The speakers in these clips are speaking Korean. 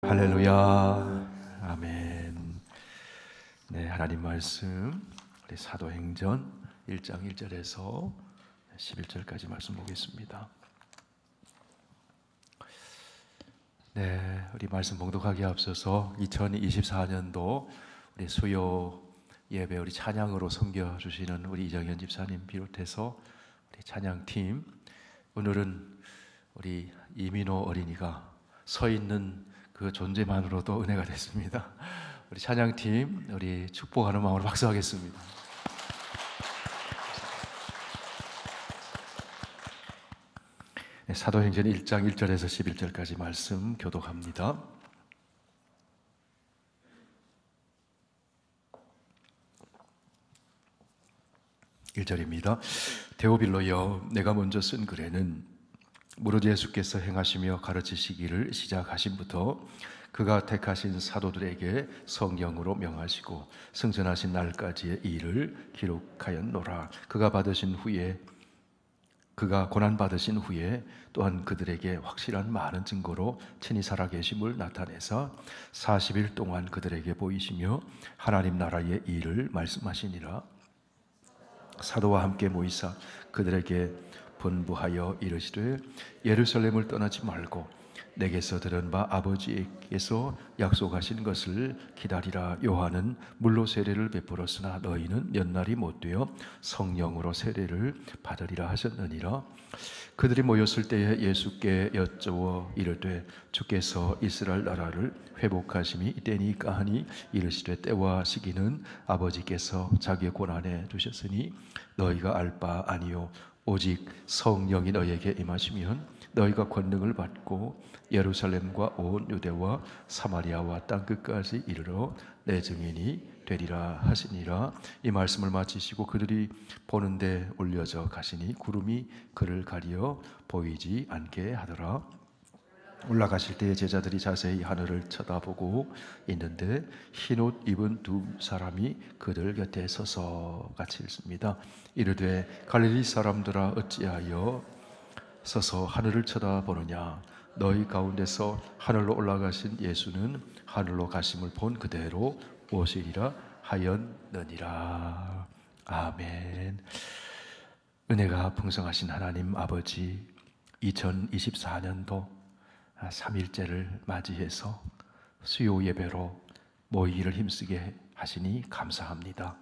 할렐루야. 아멘. 네, 하나님 말씀 우리 사도행전 1장 1절에서 11절까지 말씀 보겠습니다. 네, 우리 말씀 봉독하기에 앞서서 2024년도 우리 수요 예배 우리 찬양으로 섬겨 주시는 우리 이정현 집사님 비롯해서 우리 찬양팀, 오늘은 우리 이민호 어린이가 서 있는 그 존재만으로도 은혜가 됐습니다. 우리 찬양팀 우리 축복하는 마음으로 박수하겠습니다. 네, 사도행전 1장 1절에서 11절까지 말씀 교독합니다. 1절입니다. 데오빌로여, 내가 먼저 쓴 글에는 무릇 예수께서 행하시며 가르치시기를 시작하신부터 그가 택하신 사도들에게 성경으로 명하시고 승천하신 날까지의 일을 기록하였노라. 그가 고난 받으신 후에 또한 그들에게 확실한 많은 증거로 친히 살아계심을 나타내사 40일 동안 그들에게 보이시며 하나님 나라의 일을 말씀하시니라. 사도와 함께 모이사 그들에게 분부하여 이르시되 예루살렘을 떠나지 말고 내게서 들은 바 아버지께서 약속하신 것을 기다리라. 요한은 물로 세례를 베풀었으나 너희는 연날이 못되어 성령으로 세례를 받으리라 하셨느니라. 그들이 모였을 때에 예수께 여쭈어 이르되 주께서 이스라엘 나라를 회복하심이 이때니까 하니 이르시되 때와 시기는 아버지께서 자기의 권한에 두셨으니 너희가 알 바 아니요 오직 성령이 너희에게 임하시면 너희가 권능을 받고 예루살렘과 온 유대와 사마리아와 땅끝까지 이르러 내 증인이 되리라 하시니라. 이 말씀을 마치시고 그들이 보는데 올려져 가시니 구름이 그를 가리어 보이지 않게 하더라. 올라가실 때에 제자들이 자세히 하늘을 쳐다보고 있는데 흰옷 입은 두 사람이 그들 곁에 서서 같이 읽습니다. 이르되 갈릴리 사람들아 어찌하여 서서 하늘을 쳐다보느냐. 너희 가운데서 하늘로 올라가신 예수는 하늘로 가심을 본 그대로 오시리라 하였느니라. 아멘. 은혜가 풍성하신 하나님 아버지, 2024년도 3일째를 맞이해서 수요 예배로 모이기를 힘쓰게 하시니 감사합니다.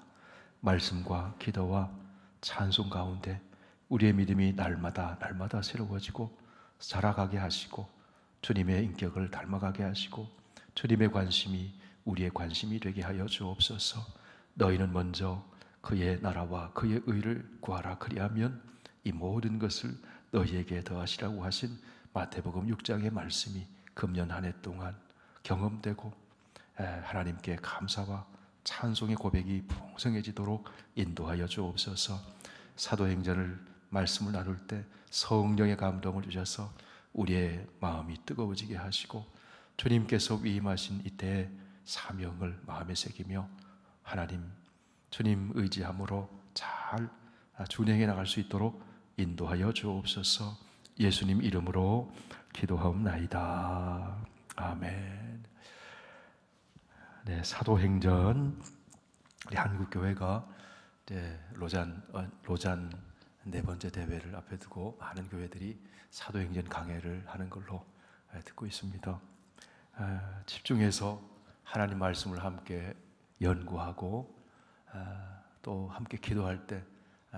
말씀과 기도와 찬송 가운데 우리의 믿음이 날마다 새로워지고 자라가게 하시고 주님의 인격을 닮아가게 하시고 주님의 관심이 우리의 관심이 되게 하여 주옵소서. 너희는 먼저 그의 나라와 그의 의를 구하라. 그리하면 이 모든 것을 너희에게 더하시라고 하신 마태복음 6장의 말씀이 금년 한 해 동안 경험되고 하나님께 감사와 찬송의 고백이 풍성해지도록 인도하여 주옵소서. 사도행전을 말씀을 나눌 때 성령의 감동을 주셔서 우리의 마음이 뜨거워지게 하시고 주님께서 위임하신 이때의 사명을 마음에 새기며 하나님 주님 의지함으로 잘 준행해 나갈 수 있도록 인도하여 주옵소서. 예수님 이름으로 기도하옵나이다. 아멘. 네, 사도행전 우리 한국교회가 로잔 네 번째 대회를 앞에 두고 많은 교회들이 사도행전 강해를 하는 걸로 듣고 있습니다. 집중해서 하나님 말씀을 함께 연구하고 또 함께 기도할 때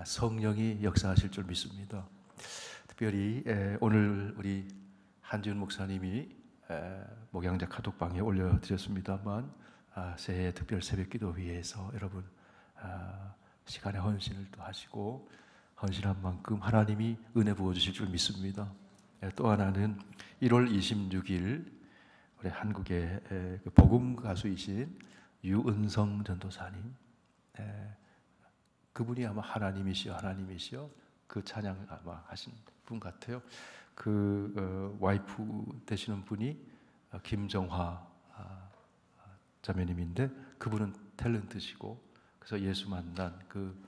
성령이 역사하실 줄 믿습니다. 특별히 오늘 우리 한지훈 목사님이 목양자 카톡방에 올려드렸습니다만 새해 특별 새벽기도 위해서 여러분 시간의 헌신을 또 하시고 헌신한 만큼 하나님이 은혜 부어주실 줄 믿습니다. 또 하나는 1월 26일 우리 한국의 복음 가수이신 유은성 전도사님, 그분이 아마 하나님이시여 그 찬양 아마 하신 분 같아요. 그 와이프 되시는 분이 김정화 자매님인데 그분은 탤런트시고 그래서 예수 만난 그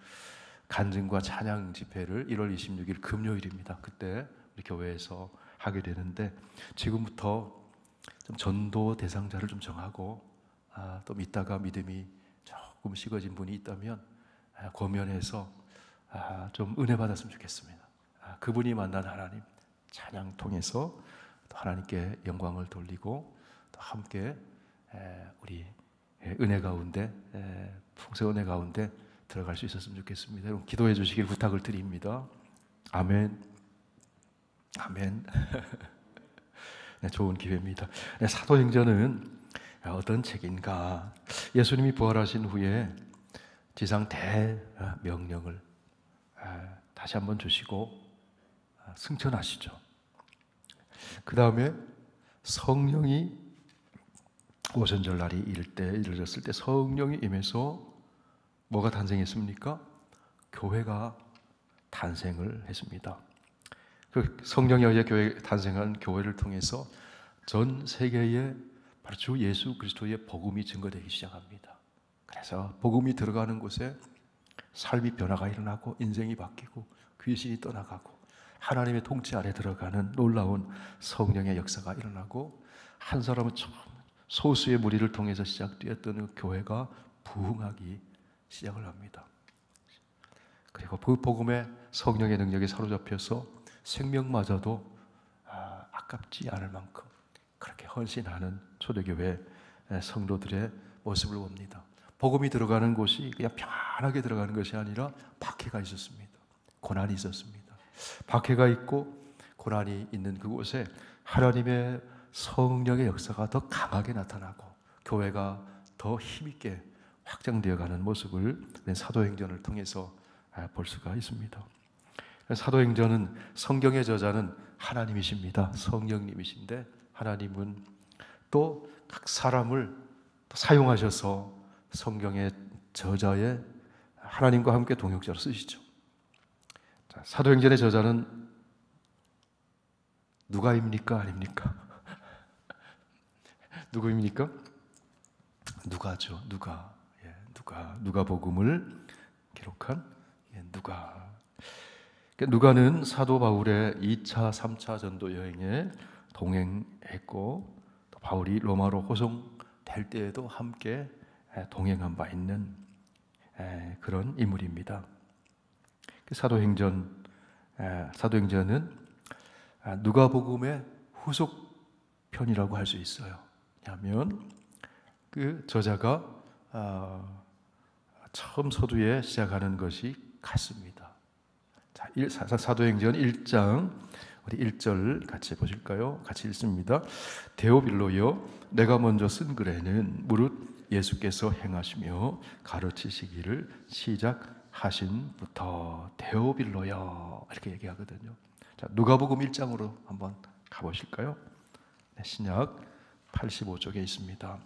간증과 찬양 집회를 1월 26일 금요일입니다. 그때 우리 교회에서 하게 되는데 지금부터 좀 전도 대상자를 좀 정하고 또 믿다가 믿음이 조금 식어진 분이 있다면 고면해서 좀 은혜 받았으면 좋겠습니다. 그분이 만난 하나님 찬양 통해서 또 하나님께 영광을 돌리고 또 함께 우리 은혜 가운데 풍성 은혜 가운데 들어갈 수 있었으면 좋겠습니다. 여러분 기도해 주시길 부탁을 드립니다. 아멘. 아멘. 네, 좋은 기회입니다. 네, 사도행전은 어떤 책인가? 예수님이 부활하신 후에 지상 대명령을 다시 한번 주시고 승천하시죠. 그 다음에 성령이 오순절 날이 이르렀을 때 성령이 임해서 뭐가 탄생했습니까? 교회가 탄생을 했습니다. 그 성령에 의해 교회 탄생한 교회를 통해서 전 세계에 바로 주 예수 그리스도의 복음이 증거되기 시작합니다. 그래서 복음이 들어가는 곳에 삶이 변화가 일어나고 인생이 바뀌고 귀신이 떠나가고 하나님의 통치 아래 들어가는 놀라운 성령의 역사가 일어나고 한 사람은 소수의 무리를 통해서 시작되었던 그 교회가 부흥하기 시작을 합니다. 그리고 그 복음의 성령의 능력에 사로잡혀서 생명마저도 아깝지 않을 만큼 그렇게 헌신하는 초대교회 성도들의 모습을 봅니다. 복음이 들어가는 곳이 그냥 편하게 들어가는 것이 아니라 박해가 있었습니다. 고난이 있었습니다. 박해가 있고 고난이 있는 그곳에 하나님의 성령의 역사가 더 강하게 나타나고 교회가 더 힘있게 확장되어가는 모습을 사도행전을 통해서 볼 수가 있습니다. 사도행전은 성경의 저자는 하나님이십니다. 성령님이신데 하나님은 또 각 사람을 또 사용하셔서 성경의 저자의 하나님과 함께 동역자로 쓰시죠. 자, 사도행전의 저자는 누가입니까? 아닙니까? 누구입니까? 누가죠. 누가. 누가복음을 기록한 누가. 누가는 사도 바울의 2차, 3차 전도 여행에 동행했고 또 바울이 로마로 호송될 때에도 함께 동행한 바 있는 그런 인물입니다. 사도행전은 누가복음의 후속편이라고 할 수 있어요. 왜냐하면 그 저자가 처음 서두에 시작하는 것이 같습니다. 자, 사도행전 1장 우리 1절 같이 보실까요? 같이 읽습니다. 데오빌로여, 내가 먼저 쓴 글에는 무릇 예수께서 행하시며 가르치시기를 시작하신부터 데오빌로여 이렇게 얘기하거든요. 자, 누가복음 1장으로 한번 가보실까요? 네, 신약 85쪽에 있습니다.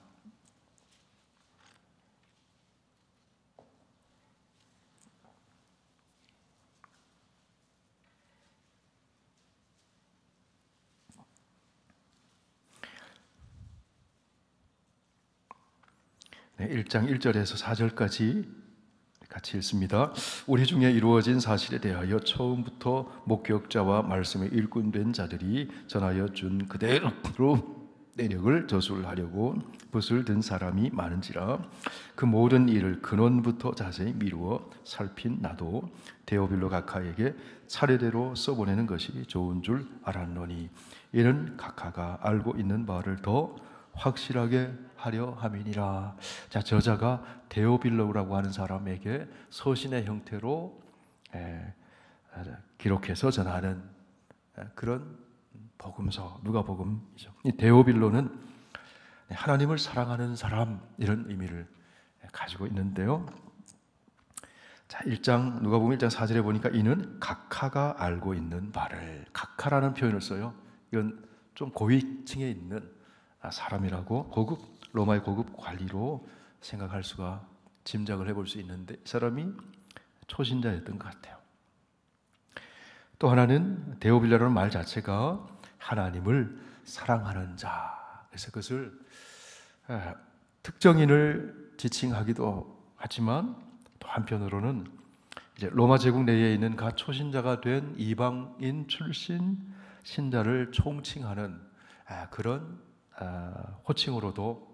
네, 1장 1절에서 4절까지 같이 읽습니다. 우리 중에 이루어진 사실에 대하여 처음부터 목격자와 말씀의 일꾼된 자들이 전하여 준 그대로 내력을 저술하려고 붓을 든 사람이 많은지라 그 모든 일을 근원부터 자세히 미루어 살핀 나도 데오빌로 각하에게 차례대로 써보내는 것이 좋은 줄 알았노니 이는 각하가 알고 있는 바를 더 확실하게 하려 함이니라. 자, 저자가 데오빌로라고 하는 사람에게 서신의 형태로 기록해서 전하는 그런 복음서, 누가복음이죠. 이 데오빌로는 하나님을 사랑하는 사람 이런 의미를 가지고 있는데요. 자, 누가복음 1장 4절에 보니까 이는 각하가 알고 있는 바를, 각하라는 표현을 써요. 이건 좀 고위층에 있는 사람이라고 로마의 고급 관리로 생각할 수가 짐작을 해볼 수 있는데 이 사람이 초신자였던 것 같아요. 또 하나는 데오빌로라는 말 자체가 하나님을 사랑하는 자. 그래서 그것을 특정인을 지칭하기도 하지만 또 한편으로는 이제 로마 제국 내에 있는 각 초신자가 된 이방인 출신 신자를 총칭하는 그런 호칭으로도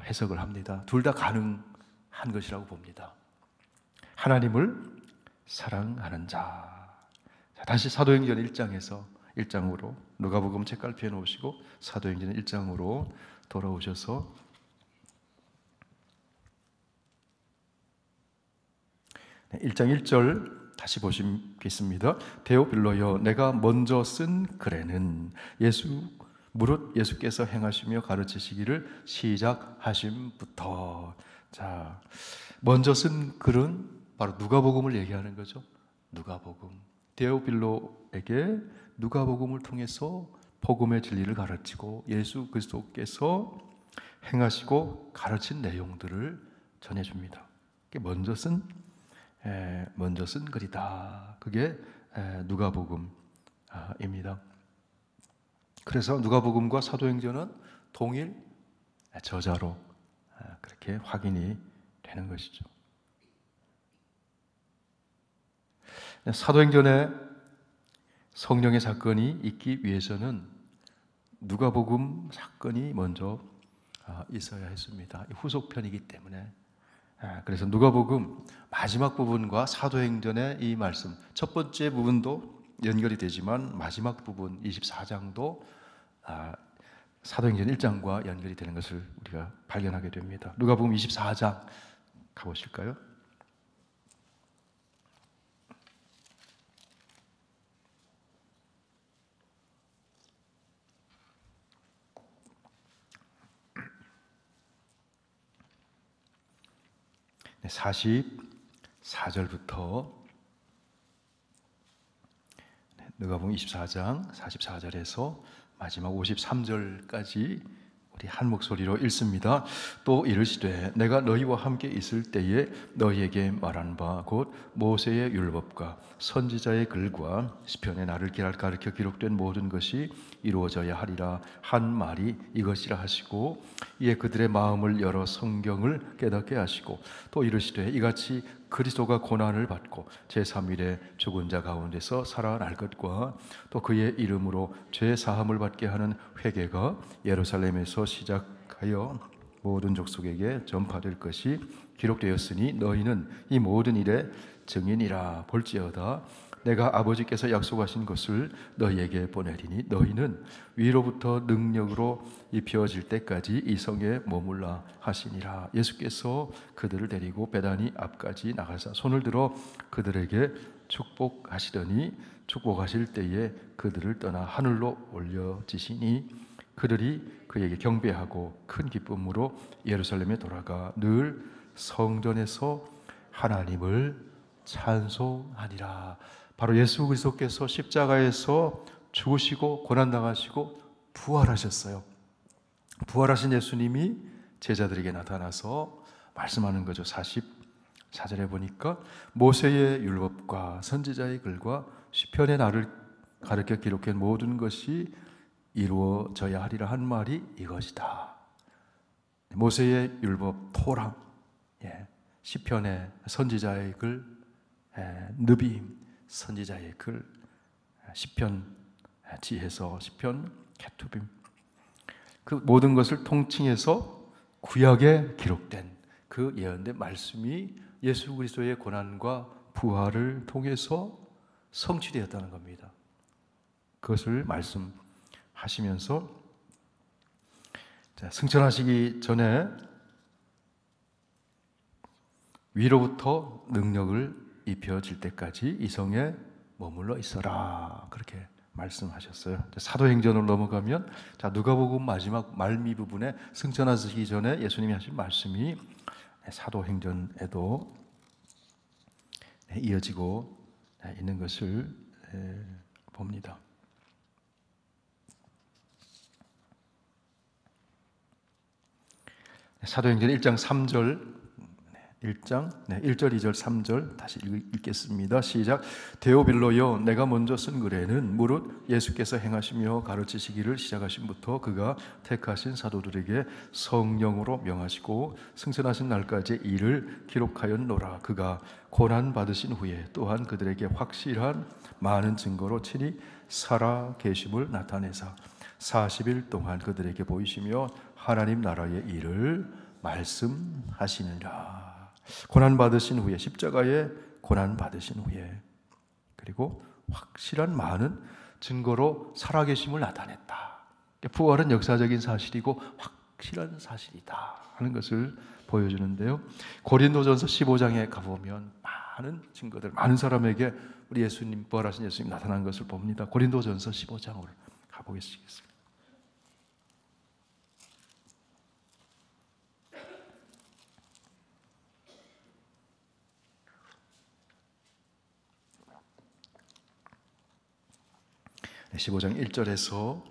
해석을 합니다. 둘 다 가능한 것이라고 봅니다. 하나님을 사랑하는 자. 자, 다시 사도행전 1장으로 누가복음 책갈피에 놓으시고 사도행전 1장으로 돌아오셔서 1장 1절 다시 보시겠습니다. 데오빌로여, 내가 먼저 쓴 글에는 무릇 예수께서 행하시며 가르치시기를 시작하심부터. 자, 먼저 쓴 글은 바로 누가복음을 얘기하는 거죠. 누가복음. 데오빌로에게 누가복음을 통해서 복음의 진리를 가르치고 예수 그리스도께서 행하시고 가르친 내용들을 전해줍니다. 먼저 쓴 글이다. 그게 누가복음입니다. 그래서 누가복음과 사도행전은 동일 저자로 그렇게 확인이 되는 것이죠. 사도행전에 성령의 사건이 있기 위해서는 누가복음 사건이 먼저 있어야 했습니다. 후속편이기 때문에. 그래서 누가복음 마지막 부분과 사도행전의 이 말씀, 첫 번째 부분도 연결이 되지만 마지막 부분 24장도 사도행전 1장과 연결이 되는 것을 우리가 발견하게 됩니다. 누가복음 24장 가보실까요? 네, 44절부터 누가복음 24장 44절에서 마지막 53절까지 우리 한 목소리로 읽습니다. 또 이르시되 내가 너희와 함께 있을 때에 너희에게 말한 바 곧 모세의 율법과 선지자의 글과 시편의 나를 가르쳐 기록된 모든 것이 이루어져야 하리라 한 말이 이것이라 하시고, 이에 그들의 마음을 열어 성경을 깨닫게 하시고, 또 이르시되 이같이 그리스도가 고난을 받고 제3일에 죽은 자 가운데서 살아날 것과 또 그의 이름으로 죄 사함을 받게 하는 회개가 예루살렘에서 시작하여 모든 족속에게 전파될 것이 기록되었으니 너희는 이 모든 일의 증인이라. 볼지어다 내가 아버지께서 약속하신 것을 너희에게 보내리니 너희는 위로부터 능력으로 입혀질 때까지 이 성에 머물라 하시니라. 예수께서 그들을 데리고 베다니 앞까지 나가사 손을 들어 그들에게 축복하시더니 축복하실 때에 그들을 떠나 하늘로 올려지시니 그들이 그에게 경배하고 큰 기쁨으로 예루살렘에 돌아가 늘 성전에서 하나님을 찬송하니라. 바로 예수 그리스도께서 십자가에서 죽으시고 고난당하시고 부활하셨어요. 부활하신 예수님이 제자들에게 나타나서 말씀하는 거죠. 44절에 보니까 모세의 율법과 선지자의 글과 시편의 나를 가르쳐 기록한 모든 것이 이루어져야 하리라 한 말이 이것이다. 모세의 율법 토라, 시편의 선지자의 글, 느비임 선지자의 글, 시편 지혜서, 시편 케투빔, 그 모든 것을 통칭해서 구약에 기록된 그 예언된 말씀이 예수 그리스도의 고난과 부활을 통해서 성취되었다는 겁니다. 그것을 말씀하시면서 승천하시기 전에 위로부터 능력을 입혀질 때까지 이 성에 머물러 있어라, 그렇게 말씀하셨어요. 사도행전으로 넘어가면 누가복음 마지막 말미 부분에 승천하시기 전에 예수님이 하신 말씀이 사도행전에도 이어지고 있는 것을 봅니다. 사도행전 1장 3절 1절, 2절, 3절 다시 읽겠습니다. 시작. 데오빌로여, 내가 먼저 쓴 글에는 무릇 예수께서 행하시며 가르치시기를 시작하심부터 그가 택하신 사도들에게 성령으로 명하시고 승천하신 날까지 이를 기록하였노라. 그가 고난 받으신 후에 또한 그들에게 확실한 많은 증거로 친히 살아 계심을 나타내사 40일 동안 그들에게 보이시며 하나님 나라의 일을 말씀하시느니라. 고난받으신 후에, 십자가에 고난받으신 후에, 그리고 확실한 많은 증거로 살아계심을 나타냈다. 부활은 역사적인 사실이고 확실한 사실이다 하는 것을 보여주는데요. 고린도전서 15장에 가보면 많은 증거들, 많은 사람에게 우리 예수님, 부활하신 예수님 나타난 것을 봅니다. 고린도전서 15장으로 가보겠습니다. 네, 15장 1절에서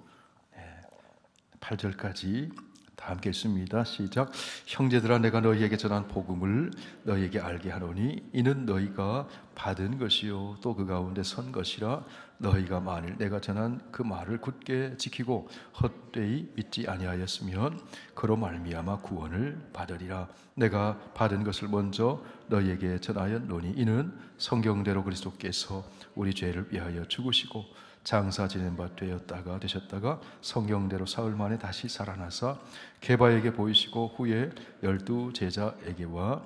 8절까지 다 함께 읽습니다. 시작. 형제들아, 내가 너희에게 전한 복음을 너희에게 알게 하노니 이는 너희가 받은 것이요 또 그 가운데 선 것이라. 너희가 만일 내가 전한 그 말을 굳게 지키고 헛되이 믿지 아니하였으면 그로 말미암아 구원을 받으리라. 내가 받은 것을 먼저 너희에게 전하였노니 이는 성경대로 그리스도께서 우리 죄를 위하여 죽으시고 장사 지낸 바 되셨다가 성경대로 사흘 만에 다시 살아나사 게바에게 보이시고 후에 12 제자에게와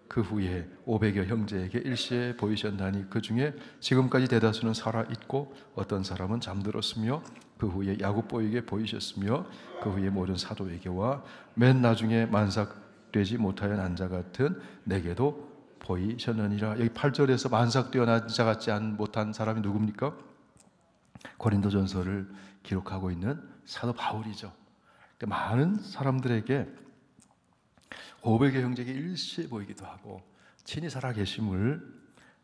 그 후에 500여 형제에게 일시에 보이셨나니 그 중에 지금까지 대다수는 살아있고 어떤 사람은 잠들었으며 그 후에 야고보에게 보이셨으며 그 후에 모든 사도에게와 맨 나중에 만삭되지 못하여 난 자 같은 내게도 보이셨느니라. 여기 8절에서 만삭되어 난 자 같지 못한 사람이 누굽니까? 고린도전서를 기록하고 있는 사도 바울이죠. 많은 사람들에게 500의 형제에게 일시에 보이기도 하고 친히 살아계심을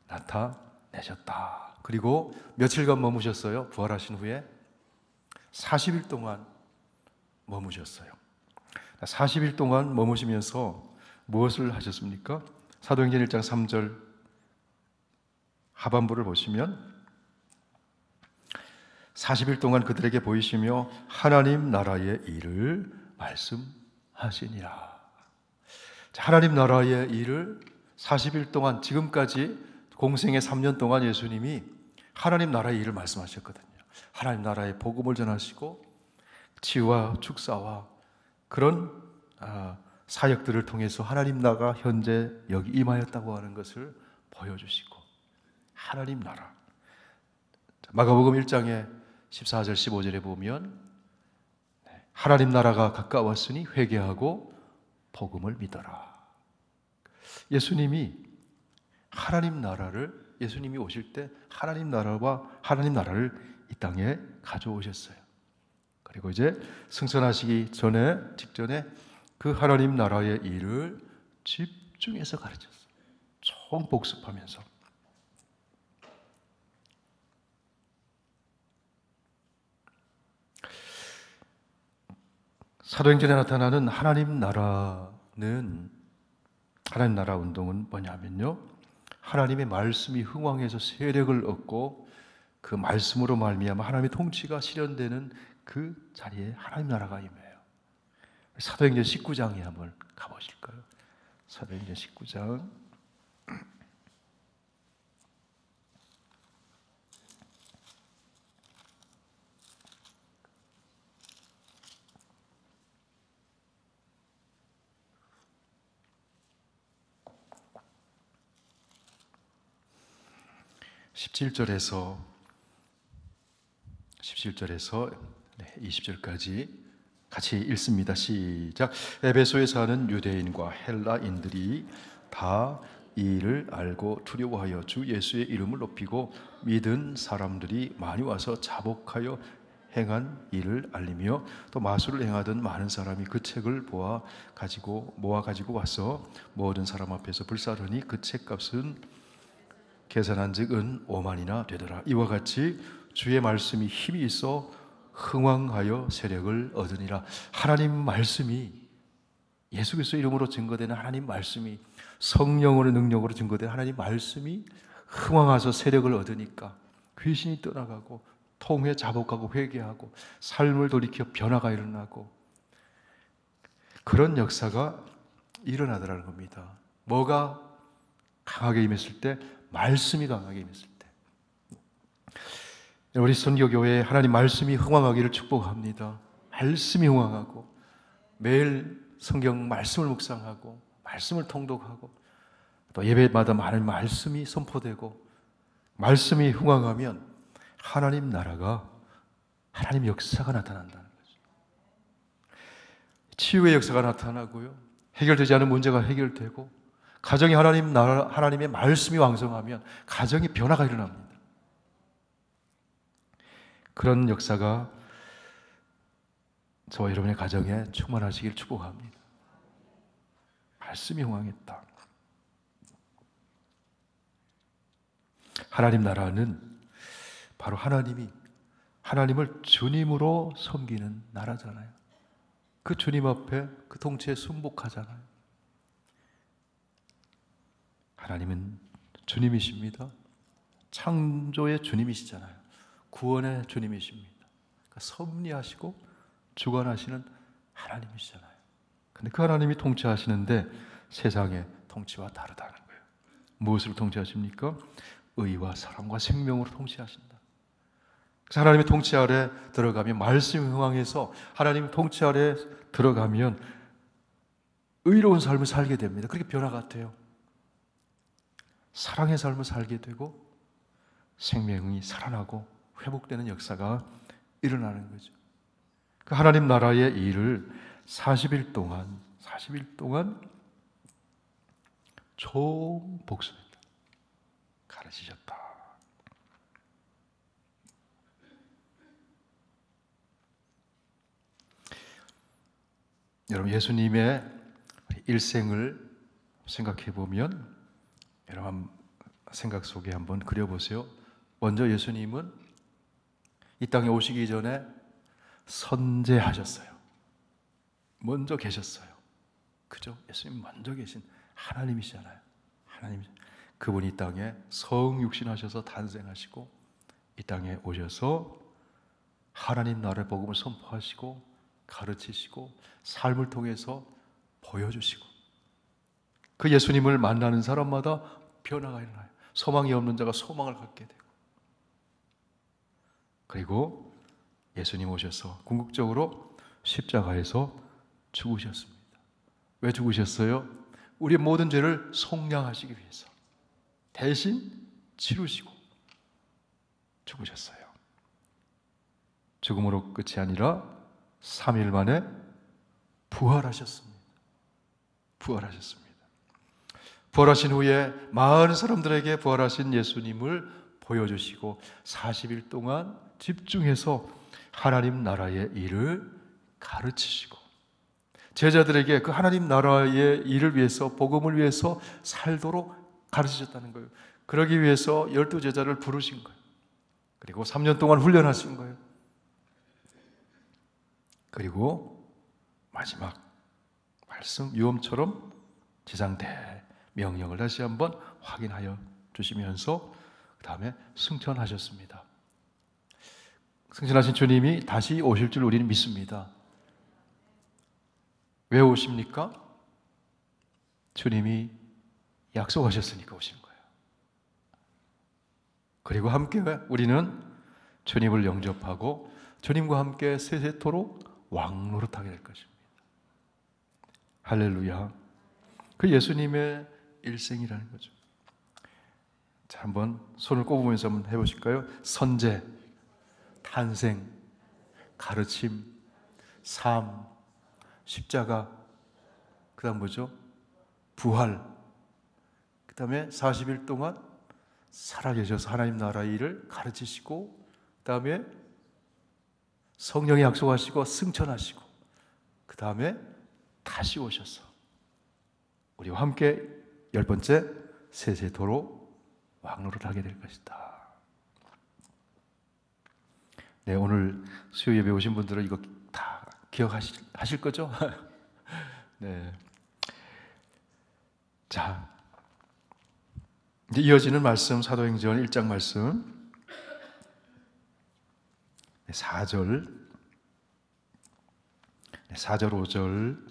나타내셨다. 그리고 며칠간 머무셨어요? 부활하신 후에 40일 동안 머무셨어요. 40일 동안 머무시면서 무엇을 하셨습니까? 사도행전 1장 3절 하반부를 보시면 40일 동안 그들에게 보이시며 하나님 나라의 일을 말씀하시니라. 하나님 나라의 일을 40일 동안, 지금까지 공생의 3년 동안 예수님이 하나님 나라의 일을 말씀하셨거든요. 하나님 나라의 복음을 전하시고 치유와 축사와 그런 사역들을 통해서 하나님 나라가 현재 여기 임하였다고 하는 것을 보여주시고, 하나님 나라, 마가복음 1장에 14절 15절에 보면 하나님 나라가 가까웠으니 회개하고 복음을 믿어라. 예수님이 하나님 나라를, 예수님이 오실 때 하나님 나라와 하나님 나라를 이 땅에 가져오셨어요. 그리고 이제 승천하시기 직전에 그 하나님 나라의 일을 집중해서 가르쳤어요. 총 복습하면서. 사도행전에 나타나는 하나님 나라 운동은 뭐냐면요, 하나님의 말씀이 흥왕해서 세력을 얻고 그 말씀으로 말미암아 하나님의 통치가 실현되는 그 자리에 하나님 나라가 임해요. 사도행전 19장에 한번 가보실까요? 사도행전 19장 17절에서 20절까지 같이 읽습니다. 시작. 에베소에 사는 유대인과 헬라인들이 다 이 일을 알고 두려워하여 주 예수의 이름을 높이고 믿은 사람들이 많이 와서 자복하여 행한 일을 알리며 또 마술을 행하던 많은 사람이 그 책을 모아 가지고 와서 모든 사람 앞에서 불사르니 그 책값은 계산한즉 은 5만이나 되더라. 이와 같이 주의 말씀이 힘이 있어 흥왕하여 세력을 얻으니라. 하나님 말씀이, 예수 그리스도 이름으로 증거되는 하나님 말씀이, 성령으로 능력으로 증거되는 하나님 말씀이 흥왕하서 세력을 얻으니까 귀신이 떠나가고 통회 자복하고 회개하고 삶을 돌이켜 변화가 일어나고 그런 역사가 일어나더라는 겁니다. 뭐가 강하게 임했을 때? 말씀이 강하게 임했을 때. 우리 선교교회에 하나님 말씀이 흥왕하기를 축복합니다. 말씀이 흥왕하고 매일 성경 말씀을 묵상하고 말씀을 통독하고 또 예배마다 많은 말씀이 선포되고 말씀이 흥왕하면 하나님 나라가, 하나님 역사가 나타난다는 거죠. 치유의 역사가 나타나고요, 해결되지 않은 문제가 해결되고, 가정이 하나님 나라, 하나님의 말씀이 왕성하면 가정이 변화가 일어납니다. 그런 역사가 저와 여러분의 가정에 충만하시길 축복합니다. 말씀이 흥왕했다. 하나님 나라는 바로 하나님을 주님으로 섬기는 나라잖아요. 그 주님 앞에 그 통치에 순복하잖아요. 하나님은 주님이십니다. 창조의 주님이시잖아요. 구원의 주님이십니다. 그러니까 섭리하시고 주관하시는 하나님이시잖아요. 근데 그 하나님이 통치하시는데 세상의 통치와 다르다는 거예요. 무엇을 통치하십니까? 의와 사랑과 생명으로 통치하신다. 그래서 하나님의 통치 아래 들어가면, 말씀이 흥왕해서 하나님의 통치 아래 들어가면 의로운 삶을 살게 됩니다. 그렇게 변화가 돼요. 사랑의 삶을 살게 되고 생명이 살아나고 회복되는 역사가 일어나는 거죠. 그 하나님 나라의 일을 40일 동안 총복수했다. 가르치셨다. 여러분, 예수님의 일생을 생각해 보면, 여러분 생각 속에 한번 그려보세요. 먼저 예수님은 이 땅에 오시기 전에 선제하셨어요. 먼저 계셨어요. 그죠? 예수님 먼저 계신 하나님이시잖아요. 하나님, 그분이 이 땅에 성육신하셔서 탄생하시고 이 땅에 오셔서 하나님 나라의 복음을 선포하시고 가르치시고 삶을 통해서 보여주시고, 그 예수님을 만나는 사람마다 변화가 일어나요. 소망이 없는 자가 소망을 갖게 되고, 그리고 예수님 오셔서 궁극적으로 십자가에서 죽으셨습니다. 왜 죽으셨어요? 우리의 모든 죄를 속량하시기 위해서 대신 치르시고 죽으셨어요. 죽음으로 끝이 아니라 3일 만에 부활하셨습니다. 부활하신 후에 많은 사람들에게 부활하신 예수님을 보여주시고 40일 동안 집중해서 하나님 나라의 일을 가르치시고 제자들에게 그 하나님 나라의 일을 위해서, 복음을 위해서 살도록 가르치셨다는 거예요. 그러기 위해서 12제자를 부르신 거예요. 그리고 3년 동안 훈련하신 거예요. 그리고 마지막 말씀 유언처럼 지상대 명령을 다시 한번 확인하여 주시면서 그 다음에 승천하셨습니다. 승천하신 주님이 다시 오실 줄 우리는 믿습니다. 왜 오십니까? 주님이 약속하셨으니까 오신 거예요. 그리고 함께 우리는 주님을 영접하고 주님과 함께 세세토록 왕노릇하게 될 것입니다. 할렐루야. 그 예수님의 일생이라는 거죠. 자, 한번 손을 꼽으면서 한번 해보실까요? 선제, 탄생, 가르침, 삶, 십자가, 그 다음 뭐죠? 부활, 그 다음에 40일 동안 살아계셔서 하나님 나라 일을 가르치시고, 그 다음에 성령이 약속하시고 승천하시고, 그 다음에 다시 오셔서 우리와 함께 10번째 세세토록 왕노를 하게 될 것이다. 네, 오늘 수요 예배 오신 분들은 이거 다 기억하실 거죠? 네. 자, 이제 이어지는 말씀, 사도행전 1장 말씀 4절 5절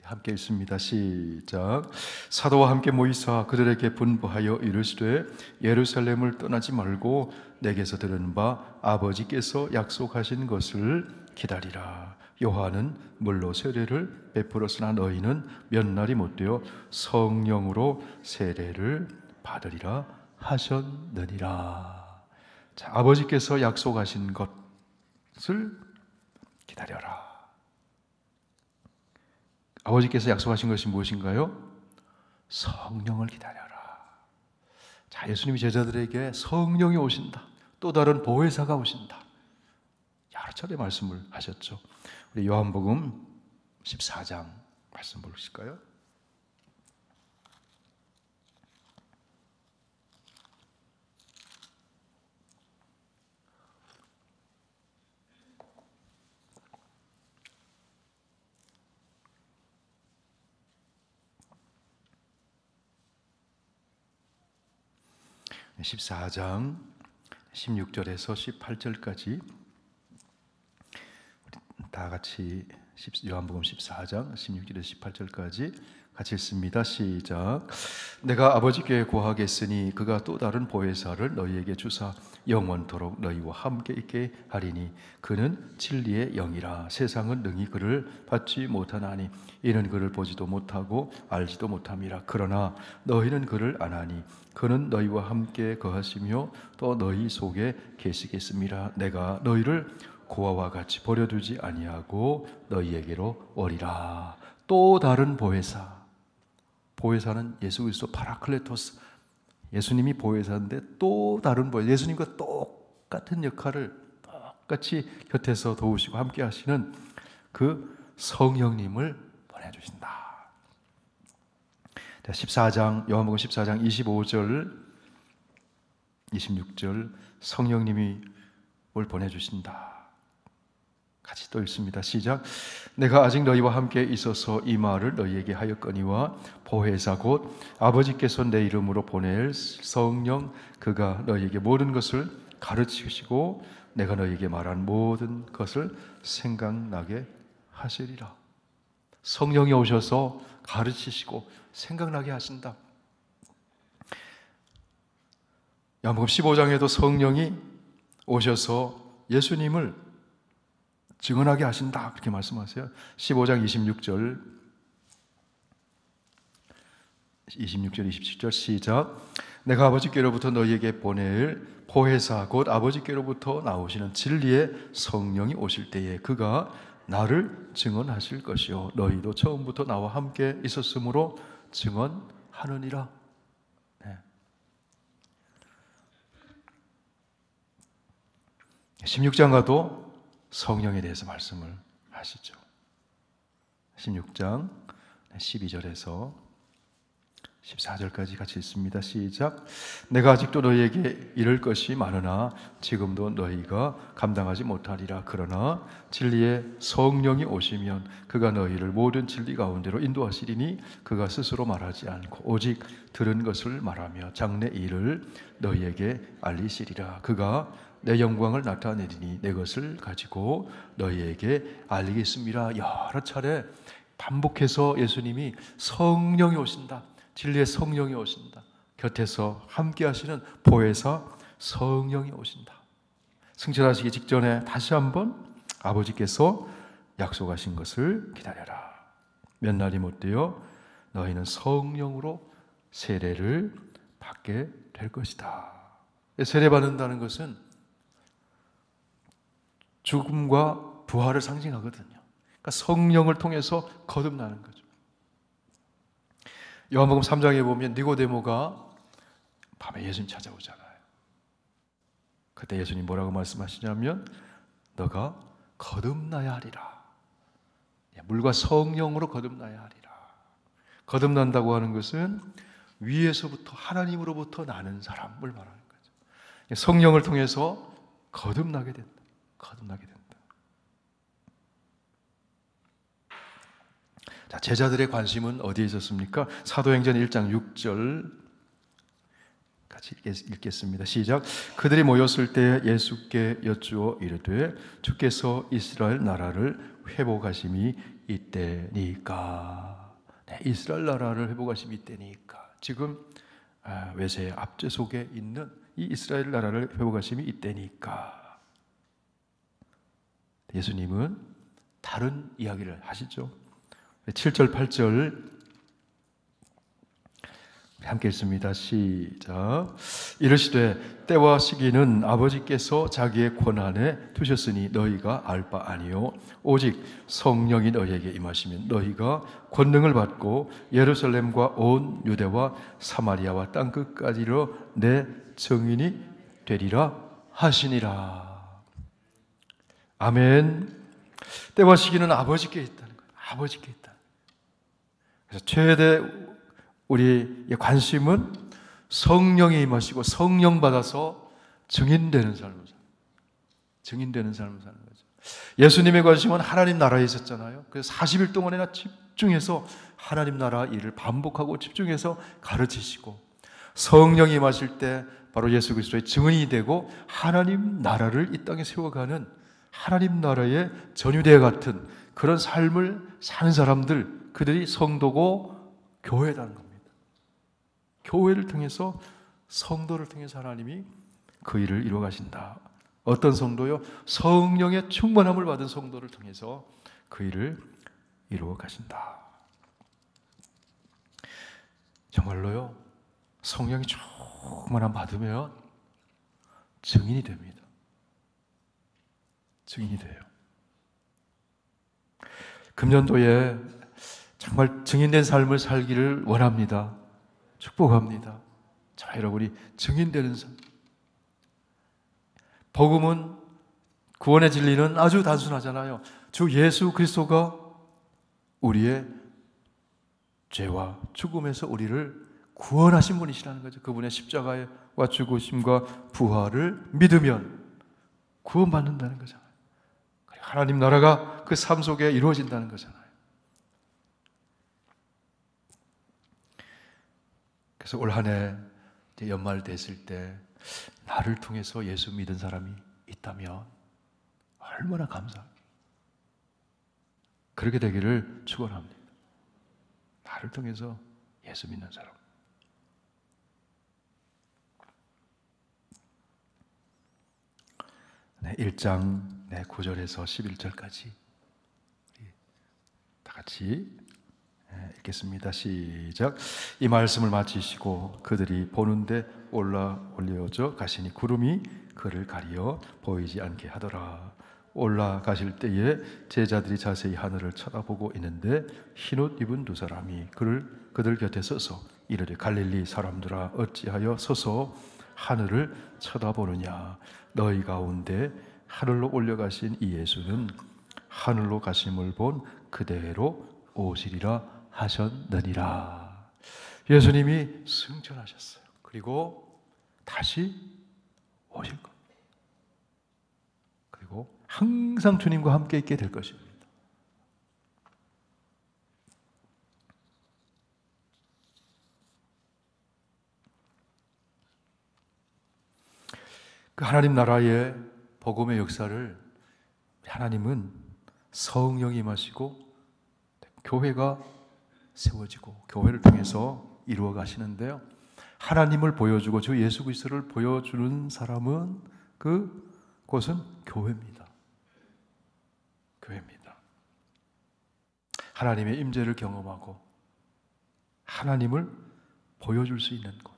함께 읽습니다. 시작. 사도와 함께 모이사 그들에게 분부하여 이르시되 예루살렘을 떠나지 말고 내게서 들은 바 아버지께서 약속하신 것을 기다리라. 요한은 물로 세례를 베풀었으나 너희는 몇 날이 못되어 성령으로 세례를 받으리라 하셨느니라. 자, 아버지께서 약속하신 것을 기다려라. 아버지께서 약속하신 것이 무엇인가요? 성령을 기다려라. 자, 예수님이 제자들에게 성령이 오신다, 또 다른 보혜사가 오신다, 여러 차례 말씀을 하셨죠. 우리 요한복음 14장 말씀 보실까요? 14장 16절에서 18절까지 다 같이 요한복음 14장 16절에서 18절까지 같이 읽습니다. 시작. 내가 아버지께 구하겠으니 그가 또 다른 보혜사를 너희에게 주사 영원토록 너희와 함께 있게 하리니 그는 진리의 영이라. 세상은 능히 그를 받지 못하나니 이는 그를 보지도 못하고 알지도 못함이라. 그러나 너희는 그를 아나니 그는 너희와 함께 거하시며 또 너희 속에 계시겠습니다. 내가 너희를 고아와 같이 버려두지 아니하고 너희에게로 오리라. 또 다른 보혜사, 보혜사는 예수 그리스도 파라클레토스, 예수님이 보혜사인데 또 다른 보혜사, 예수님과 똑같은 역할을 똑같이 곁에서 도우시고 함께 하시는 그 성령님을 보내주신다. 14장, 요한복음 14장 25절 26절 성령님이 뭘 보내주신다. 같이 또 읽습니다. 시작. 내가 아직 너희와 함께 있어서 이 말을 너희에게 하였거니와 보혜사 곧 아버지께서 내 이름으로 보낼 성령 그가 너희에게 모든 것을 가르치시고 내가 너희에게 말한 모든 것을 생각나게 하시리라. 성령이 오셔서 가르치시고 생각나게 하신다. 요한복음 15장에도 성령이 오셔서 예수님을 증언하게 하신다, 그렇게 말씀하세요. 15장 26절 27절 시작. 내가 아버지께로부터 너희에게 보낼 보혜사 곧 아버지께로부터 나오시는 진리의 성령이 오실 때에 그가 나를 증언하실 것이요 너희도 처음부터 나와 함께 있었으므로 증언하느니라. 네. 16장과도 성령에 대해서 말씀을 하시죠. 16장 12절에서 14절까지 같이 읽습니다. 시작. 내가 아직도 너희에게 이를 것이 많으나 지금도 너희가 감당하지 못하리라. 그러나 진리의 성령이 오시면 그가 너희를 모든 진리 가운데로 인도하시리니 그가 스스로 말하지 않고 오직 들은 것을 말하며 장래 일을 너희에게 알리시리라. 그가 내 영광을 나타내리니 내 것을 가지고 너희에게 알리겠습니다. 여러 차례 반복해서 예수님이 성령이 오신다, 진리의 성령이 오신다, 곁에서 함께 하시는 보혜사 성령이 오신다. 승천하시기 직전에 다시 한번 아버지께서 약속하신 것을 기다려라. 몇 날이 못되어 너희는 성령으로 세례를 받게 될 것이다. 세례 받는다는 것은 죽음과 부활을 상징하거든요. 그러니까 성령을 통해서 거듭나는 거죠. 요한복음 3장에 보면 니고데모가 밤에 예수님 찾아오잖아요. 그때 예수님 뭐라고 말씀하시냐면 너가 거듭나야 하리라. 물과 성령으로 거듭나야 하리라. 거듭난다고 하는 것은 위에서부터 하나님으로부터 나는 사람을 말하는 거죠. 성령을 통해서 거듭나게 된다. 거듭나게 된다. 자, 제자들의 관심은 어디에 있었습니까? 사도행전 1장 6절 같이 읽겠습니다. 시작. 그들이 모였을 때 예수께 여쭈어 이르되 주께서 이스라엘 나라를 회복하심이 이때니까. 네, 이스라엘 나라를 회복하심이 이때니까. 지금 외세의 압제 속에 있는 이 이스라엘 나라를 회복하심이 이때니까. 예수님은 다른 이야기를 하시죠. 7절 8절 함께 읽습니다. 시작. 이르시되 때와 시기는 아버지께서 자기의 권한에 두셨으니 너희가 알 바 아니요 오직 성령이 너희에게 임하시면 너희가 권능을 받고 예루살렘과 온 유대와 사마리아와 땅 끝까지로 내 증인이 되리라 하시니라. 아멘. 때와 시기는 아버지께 있다는 거예요. 아버지께 있다. 그래서 최대 우리의 관심은 성령이 임하시고 성령 받아서 증인되는 삶을 사는, 증인되는 삶을 사는 거죠. 예수님의 관심은 하나님 나라에 있었잖아요. 그래서 40일 동안이나 집중해서 하나님 나라 일을 반복하고 집중해서 가르치시고, 성령이 임하실 때 바로 예수 그리스도의 증인이 되고 하나님 나라를 이 땅에 세워가는 하나님 나라의 전유대 같은 그런 삶을 사는 사람들, 그들이 성도고 교회라는 겁니다. 교회를 통해서, 성도를 통해서 하나님이 그 일을 이루어 가신다. 어떤 성도요? 성령의 충만함을 받은 성도를 통해서 그 일을 이루어 가신다. 정말로요, 성령이 충만함 받으면 증인이 됩니다. 증인이 돼요. 금년도에 정말 증인된 삶을 살기를 원합니다. 축복합니다. 자, 여러분이 증인되는 삶. 복음은, 구원의 진리는 아주 단순하잖아요. 주 예수 그리스도가 우리의 죄와 죽음에서 우리를 구원하신 분이시라는 거죠. 그분의 십자가와 죽으심과 부활을 믿으면 구원받는다는 거잖아요. 하나님 나라가 그 삶 속에 이루어진다는 거잖아요. 그래서 올 한 해 연말 됐을 때 나를 통해서 예수 믿은 사람이 있다면 얼마나 감사합니다. 그렇게 되기를 축원합니다. 나를 통해서 예수 믿는 사람. 네, 1장 9절에서 11절까지 다 같이 읽겠습니다. 시작. 이 말씀을 마치시고 그들이 보는데 올려져 가시니 구름이 그를 가리어 보이지 않게 하더라. 올라가실 때에 제자들이 자세히 하늘을 쳐다보고 있는데 흰옷 입은 두 사람이 그들 곁에 서서 이르되 갈릴리 사람들아 어찌하여 서서 하늘을 쳐다보느냐. 너희 가운데 하늘로 올려가신 이 예수는 하늘로 가심을 본 그대로 오시리라 하셨느니라. 예수님이 승천하셨어요. 그리고 다시 오실 겁니다. 그리고 항상 주님과 함께 있게 될 것입니다. 그 하나님 나라의 복음의 역사를 하나님은 성령이 임하시고 교회가 세워지고 교회를 통해서 이루어 가시는데요. 하나님을 보여주고 주 예수 그리스도를 보여주는 사람은 그곳은 교회입니다. 교회입니다. 하나님의 임재를 경험하고 하나님을 보여줄 수 있는 곳.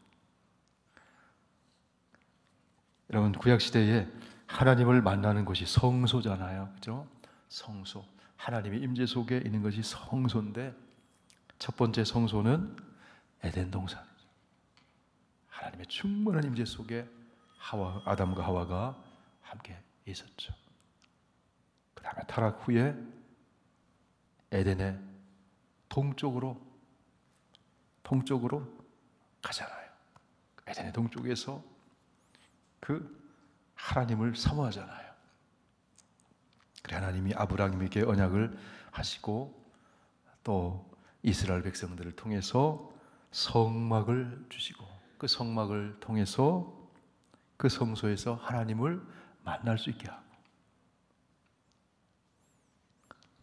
여러분, 구약시대에 하나님을 만나는 곳이 성소잖아요. 그죠? 성소. 하나님의 임재 속에 있는 것이 성소인데, 첫 번째 성소는 에덴 동산이죠. 하나님의 충만한 임재 속에 아담과 하와가 함께 있었죠. 그 다음에 타락 후에 에덴의 동쪽으로 가잖아요. 에덴의 동쪽에서 그 하나님을 사모하잖아요. 그래 하나님이 아브라함에게 언약을 하시고 또 이스라엘 백성들을 통해서 성막을 주시고 그 성막을 통해서 그 성소에서 하나님을 만날 수 있게 하고,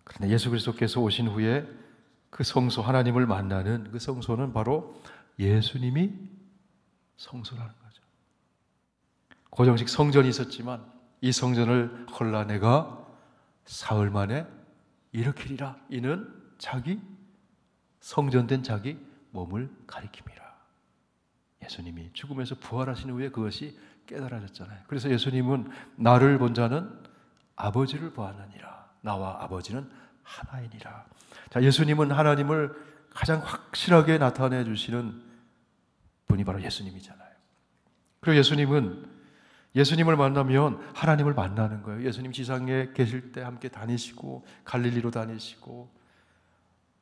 그런데 예수 그리스도께서 오신 후에 그 성소, 하나님을 만나는 그 성소는 바로 예수님이 성소라는 거죠. 고정식 성전이 있었지만 이 성전을 헐라 내가 사흘 만에 일으키리라. 이는 자기 성전된 자기 몸을 가리킴이라. 예수님이 죽음에서 부활하신 후에 그것이 깨달아졌잖아요. 그래서 예수님은 나를 본 자는 아버지를 보았느니라. 나와 아버지는 하나이니라. 자, 예수님은 하나님을 가장 확실하게 나타내 주시는 분이 바로 예수님이잖아요. 그리고 예수님을 만나면 하나님을 만나는 거예요. 예수님 지상에 계실 때 함께 다니시고 갈릴리로 다니시고,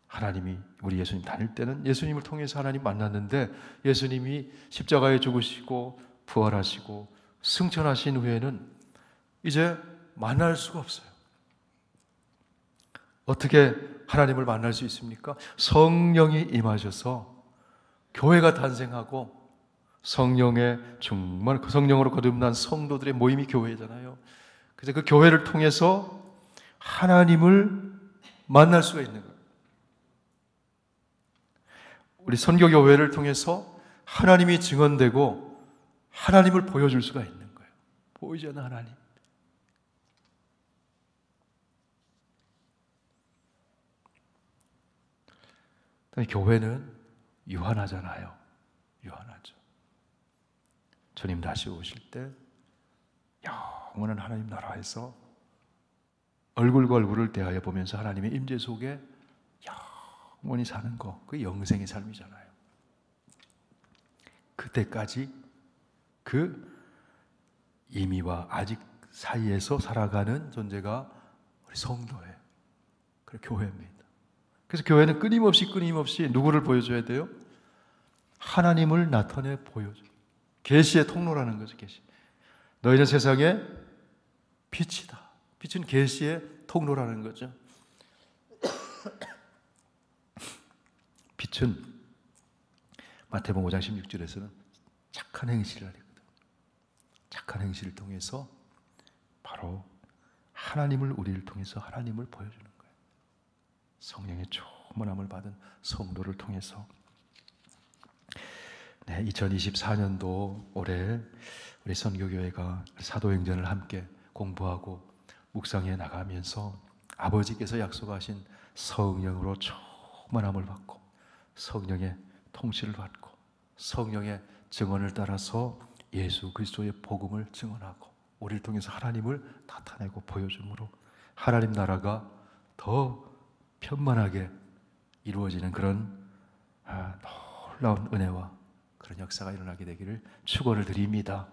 하나님이 우리 예수님 다닐 때는 예수님을 통해서 하나님 만났는데, 예수님이 십자가에 죽으시고 부활하시고 승천하신 후에는 이제 만날 수가 없어요. 어떻게 하나님을 만날 수 있습니까? 성령이 임하셔서 교회가 탄생하고, 성령의 정말 그 성령으로 거듭난 성도들의 모임이 교회잖아요. 그래서 그 교회를 통해서 하나님을 만날 수가 있는 거예요. 우리 선교교회를 통해서 하나님이 증언되고 하나님을 보여줄 수가 있는 거예요. 보이지 않는 하나님. 교회는 유한하잖아요. 유한하죠. 주님 다시 오실 때 영원한 하나님 나라에서 얼굴과 얼굴을 대하여 보면서 하나님의 임재 속에 영원히 사는 거, 그게 영생의 삶이잖아요. 그때까지 그 이미와 아직 사이에서 살아가는 존재가 우리 성도예요. 그리고 교회입니다. 그래서 교회는 끊임없이 누구를 보여줘야 돼요? 하나님을 나타내 보여줘요. 계시의 통로라는 거죠. 계시. 너희는 세상의 빛이다. 빛은 계시의 통로라는 거죠. 빛은 마태복음 5장 16절에서는 착한 행실을 하거든. 착한 행실을 통해서 바로 하나님을, 우리를 통해서 하나님을 보여주는 거예요. 성령의 충만함을 받은 성도를 통해서. 네, 2024년도 올해 우리 선교교회가 사도행전을 함께 공부하고 묵상해 나가면서 아버지께서 약속하신 성령으로 충만함을 받고 성령의 통치를 받고 성령의 증언을 따라서 예수 그리스도의 복음을 증언하고 우리를 통해서 하나님을 나타내고 보여줌으로 하나님 나라가 더 편만하게 이루어지는 그런 놀라운 은혜와 그런 역사가 일어나게 되기를 축원을 드립니다.